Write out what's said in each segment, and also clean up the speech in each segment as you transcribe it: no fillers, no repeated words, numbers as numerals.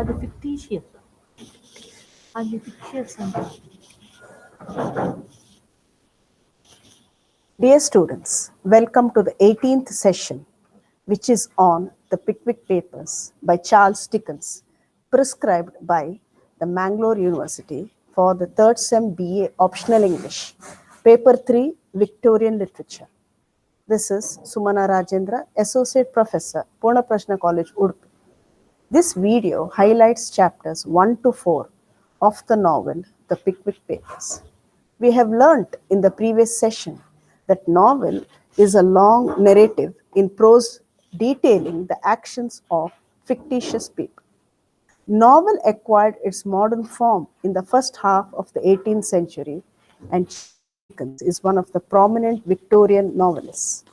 అది fictitious. అది fictitious అంటారు. Dear students, welcome to the 18th session, which is on the Pickwick Papers by Charles Dickens, prescribed by the Mangalore University for the third sem BA Optional English, Paper 3, Victorian Literature. This is Sumana Rajendra, Associate Professor, Purna Prashna College, Udupi. This video highlights chapters 1 to 4 of the novel The Pickwick Papers. We have learnt in the previous session that novel is a long narrative in prose detailing the actions of fictitious people. Novel acquired its modern form in the first half of the 18th century, and Charles Dickens is one of the prominent Victorian novelists.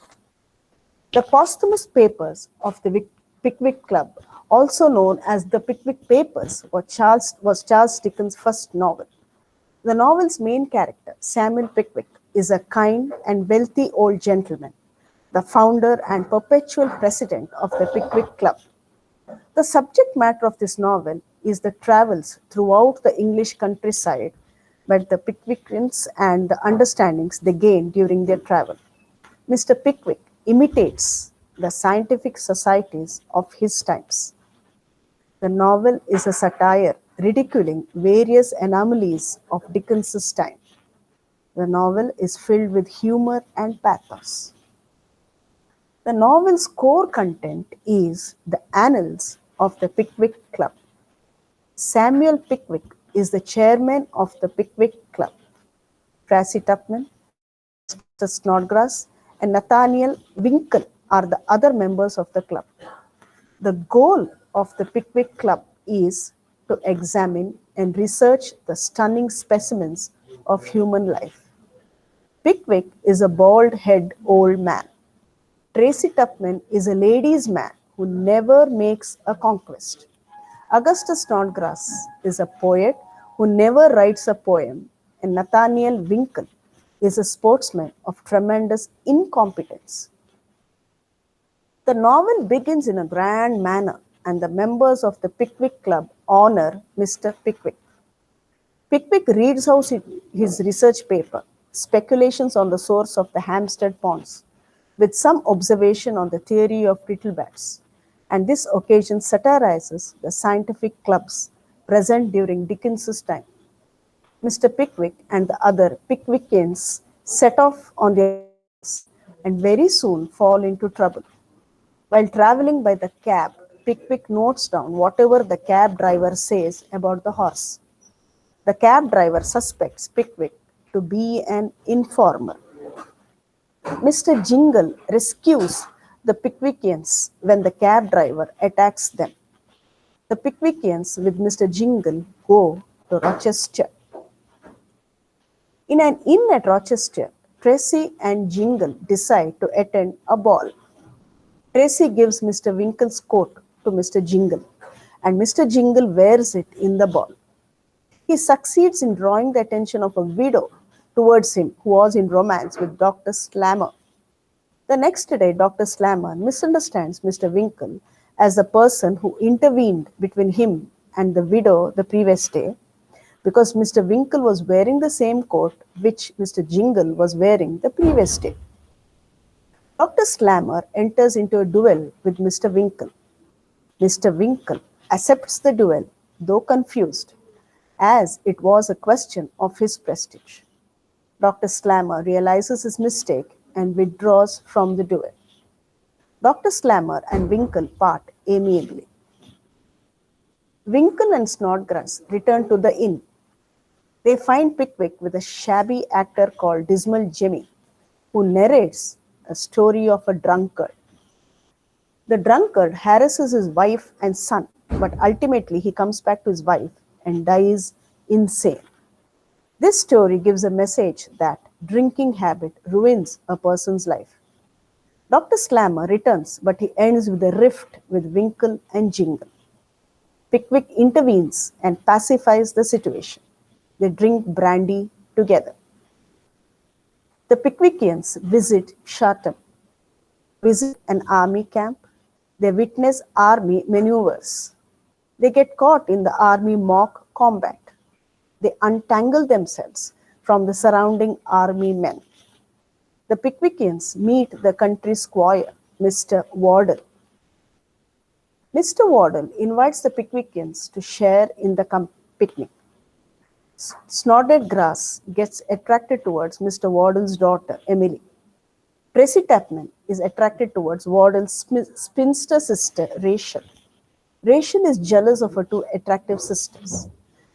The posthumous papers of the Pickwick Club, also known as the Pickwick Papers, was Charles Dickens' first novel. The novel's main character, Samuel Pickwick, is a kind and wealthy old gentleman, the founder and perpetual president of the Pickwick Club. The subject matter of this novel is the travels throughout the English countryside by the Pickwickians and the understandings they gained during their travel. Mr. Pickwick imitates the scientific societies of his times. The novel is a satire ridiculing various anomalies of Dickens's time. The novel is filled with humor and pathos. The novel's core content is the annals of the Pickwick Club. Samuel Pickwick is the chairman of the Pickwick Club. Tracy Tupman, Augustus Snodgrass, and Nathaniel Winkle are the other members of the club. The goal of the Pickwick Club is to examine and research the stunning specimens of human life. Pickwick is a bald-headed old man. Tracy Tupman is a ladies' man who never makes a conquest. Augustus Snodgrass is a poet who never writes a poem, and Nathaniel Winkle is a sportsman of tremendous incompetence. The novel begins in a grand manner, and the members of the Pickwick Club honor Mr. Pickwick. Pickwick reads out his research paper, Speculations on the Source of the Hampstead Ponds, with some observation on the theory of tittlebats, and this occasion satirizes the scientific clubs present during Dickens's time. Mr. Pickwick and the other Pickwickians set off on their travels and very soon fall into trouble. While traveling by the cab, Pickwick notes down whatever the cab driver says about the horse. The cab driver suspects Pickwick to be an informer. Mr. Jingle rescues the Pickwickians when the cab driver attacks them. The Pickwickians with Mr. Jingle go to Rochester. In an inn at Rochester, Tracy and Jingle decide to attend a ball. Tracy gives Mr. Winkle's coat to Mr. Jingle, and Mr. Jingle wears it in the ball. He succeeds in drawing the attention of a widow towards him who was in romance with Dr. Slammer. The next day, Dr. Slammer misunderstands Mr. Winkle as the person who intervened between him and the widow the previous day, because Mr. Winkle was wearing the same coat which Mr. Jingle was wearing the previous day. Dr. Slammer enters into a duel with Mr. Winkle. Mr. Winkle accepts the duel, though confused, as it was a question of his prestige. Dr. Slammer realizes his mistake and withdraws from the duel. Dr. Slammer and Winkle part amiably. Winkle and Snodgrass return to the inn. They find Pickwick with a shabby actor called Dismal Jemmy, who narrates a story of a drunkard. The drunkard harasses his wife and son, but ultimately he comes back to his wife and dies insane. This story gives a message that drinking habit ruins a person's life. Dr. Slammer returns, but he ends with a rift with Winkle and Jingle. Pickwick intervenes and pacifies the situation. They drink brandy together. The Pickwickians visit Chatham, visit an army camp. They witness army maneuvers. They get caught in the army mock combat. They untangle themselves from the surrounding army men. The Pickwickians meet the country squire, Mr. Wardle. Mr. Wardle invites the Pickwickians to share in the picnic. Snodgrass gets attracted towards Mr. Wardle's daughter, Emily. Tracy Tapman is attracted towards Wardle's spinster sister, Rachel. Rachel is jealous of her two attractive sisters.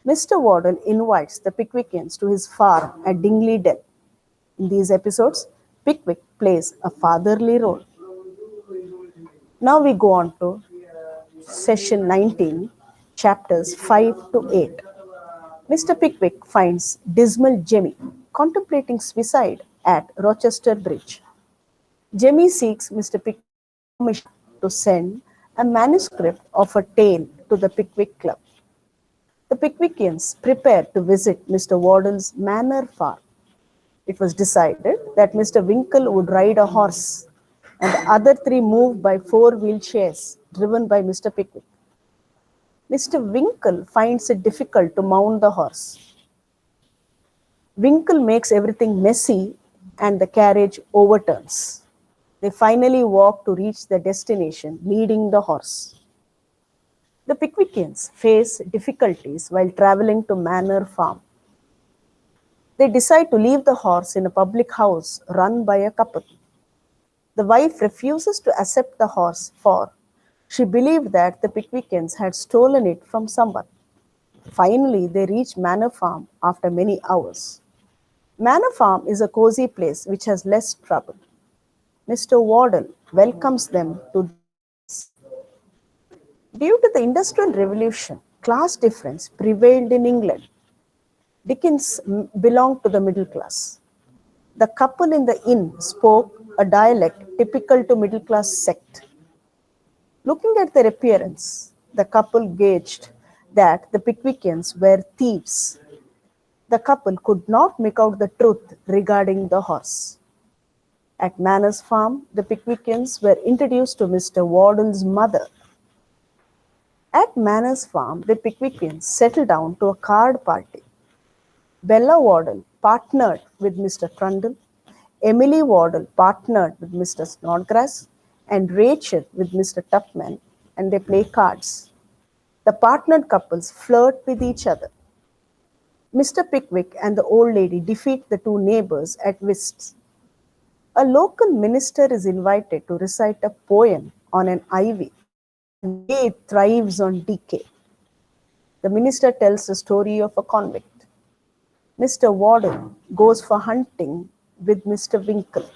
Mr. Wardle invites the Pickwickians to his farm at Dingley Dell. In these episodes, Pickwick plays a fatherly role. Now we go on to session 19, chapters 5 to 8. Mr. Pickwick finds dismal Jemmy contemplating suicide at Rochester Bridge. Jemmy seeks Mr. Pickwick's permission to send a manuscript of a tale to the Pickwick Club. The Pickwickians prepare to visit Mr. Wardle's manor farm. It was decided that Mr. Winkle would ride a horse and the other three moved by four-wheeled chairs driven by Mr. Pickwick. Mr. Winkle finds it difficult to mount the horse. Winkle makes everything messy and the carriage overturns. They finally walk to reach their destination, leading the horse. The Pickwickians face difficulties while traveling to Manor Farm. They decide to leave the horse in a public house run by a couple. The wife refuses to accept the horse for she believed that the Pickwickians had stolen it from someone. Finally, they reach Manor Farm after many hours. Manor Farm is a cozy place which has less trouble. Mr. Wardle welcomes them to the place. Due to the Industrial Revolution, class difference prevailed in England. Dickens belonged to the middle class. The couple in the inn spoke a dialect typical to middle class sect. Looking at their appearance, the couple gauged that the Pickwickians were thieves. The couple could not make out the truth regarding the horse. At Manners Farm, the Pickwickians were introduced to Mr. Wardle's mother. At Manners Farm, the Pickwickians settled down to a card party. Bella Wardle partnered with Mr. Trundle, Emily Wardle partnered with Mr. Snodgrass, and Rachel with Mr. Tupman, and they play cards. The partnered couples flirt with each other. Mr. Pickwick and the old lady defeat the two neighbors at whist. A local minister is invited to recite a poem on an ivy. The way it thrives on decay. The minister tells the story of a convict. Mr. Wardle goes for hunting with Mr. Winkle.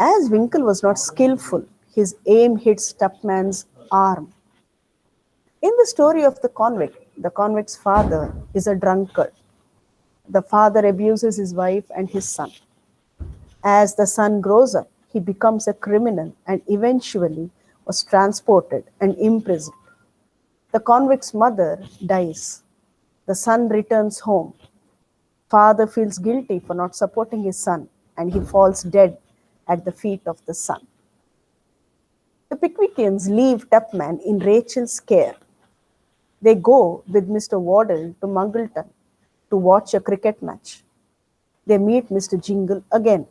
As Winkle was not skillful, his aim hits Tupman's arm. In the story of the convict's father is a drunkard. The father abuses his wife and his son. As the son grows up, he becomes a criminal and eventually was transported and imprisoned. The convict's mother dies. The son returns home. Father feels guilty for not supporting his son and he falls dead at the feet of the son. The Pickwickians leave Tupman in Rachel's care. They go with Mr. Wardle to Muggleton to watch a cricket match. They meet Mr. Jingle again.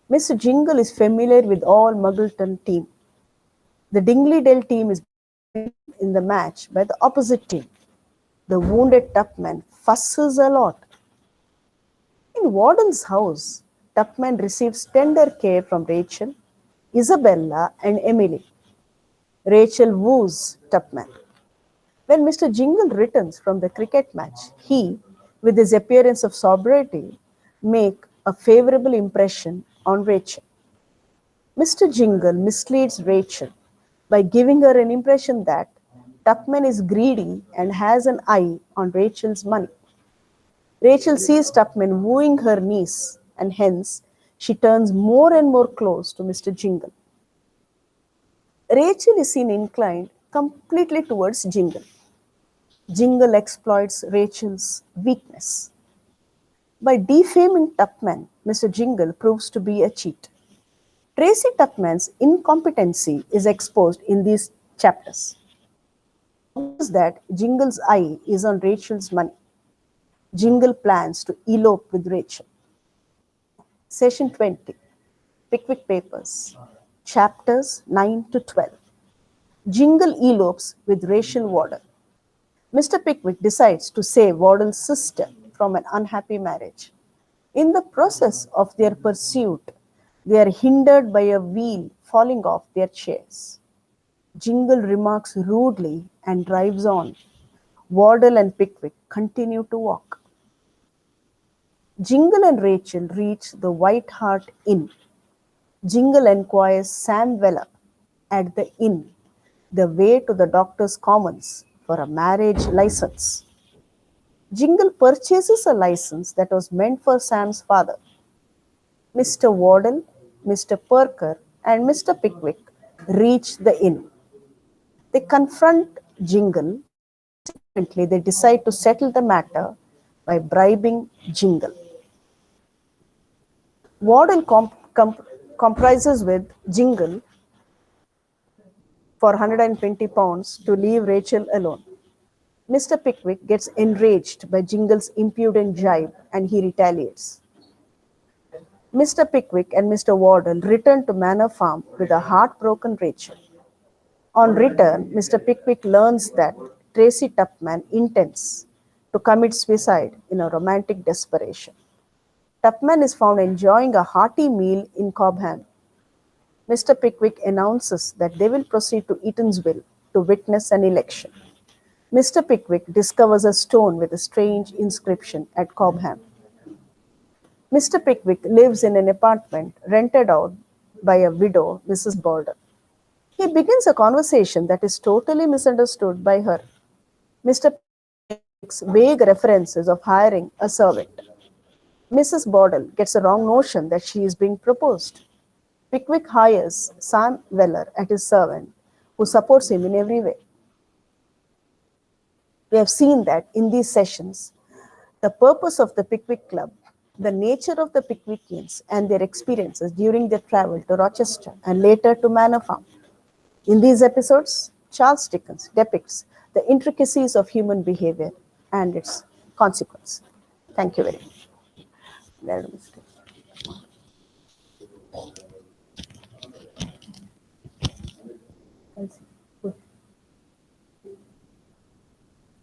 Mr. Jingle is familiar with all Muggleton team. The Dingley Dell team is in the match by the opposite team. The wounded Tupman fusses a lot. In Wardle's house, Tupman receives tender care from Rachel, Isabella, and Emily. Rachel woos Tupman. When Mr. Jingle returns from the cricket match, he, with his appearance of sobriety, make a favorable impression on Rachel. Mr. Jingle misleads Rachel by giving her an impression that Tupman is greedy and has an eye on Rachel's money. Rachel sees Tupman wooing her niece, and hence she turns more and more close to Mr. Jingle. Rachel is seen inclined completely towards Jingle. Jingle exploits Rachel's weakness. By defaming Tupman, Mr. Jingle proves to be a cheat. Tracy Tupman's incompetency is exposed in these chapters. Notice that Jingle's eye is on Rachel's money. Jingle plans to elope with Rachel. Session 20, Pickwick Papers, chapters 9 to 12. Jingle elopes with Rachel Wardle. Mr. Pickwick decides to save Wardle's sister from an unhappy marriage. In the process of their pursuit, they are hindered by a wheel falling off their chairs. Jingle remarks rudely and drives on. Wardle and Pickwick continue to walk. Jingle and Rachel reach the White Hart Inn. Jingle enquires Sam Weller at the inn the way to the Doctor's Commons for a marriage license. Jingle purchases a license that was meant for Sam's father. Mr. Wardle, Mr. Perker, and Mr. Pickwick reach the inn. They confront Jingle. Subsequently, they decide to settle the matter by bribing Jingle. Wardle compromises with Jingle for £120 to leave Rachel alone. Mr. Pickwick gets enraged by Jingle's impudent jibe and he retaliates. Mr. Pickwick and Mr. Wardle return to Manor Farm with a heartbroken Rachel. On return, Mr. Pickwick learns that Tracy Tupman intends to commit suicide in a romantic desperation. Tupman is found enjoying a hearty meal in Cobham. Mr. Pickwick announces that they will proceed to Eatanswill to witness an election. Mr. Pickwick discovers a stone with a strange inscription at Cobham. Mr. Pickwick lives in an apartment rented out by a widow, Mrs. Border. He begins a conversation that is totally misunderstood by her. Mr. Pickwick's vague references of hiring a servant. Mrs. Border gets a wrong notion that she is being proposed. Pickwick hires Sam Weller as his servant, who supports him in every way. We have seen that in these sessions, the purpose of the Pickwick Club, the nature of the Pickwickians, and their experiences during their travel to Rochester and later to Manor Farm. In these episodes, Charles Dickens depicts the intricacies of human behavior and its consequences. Thank you very much.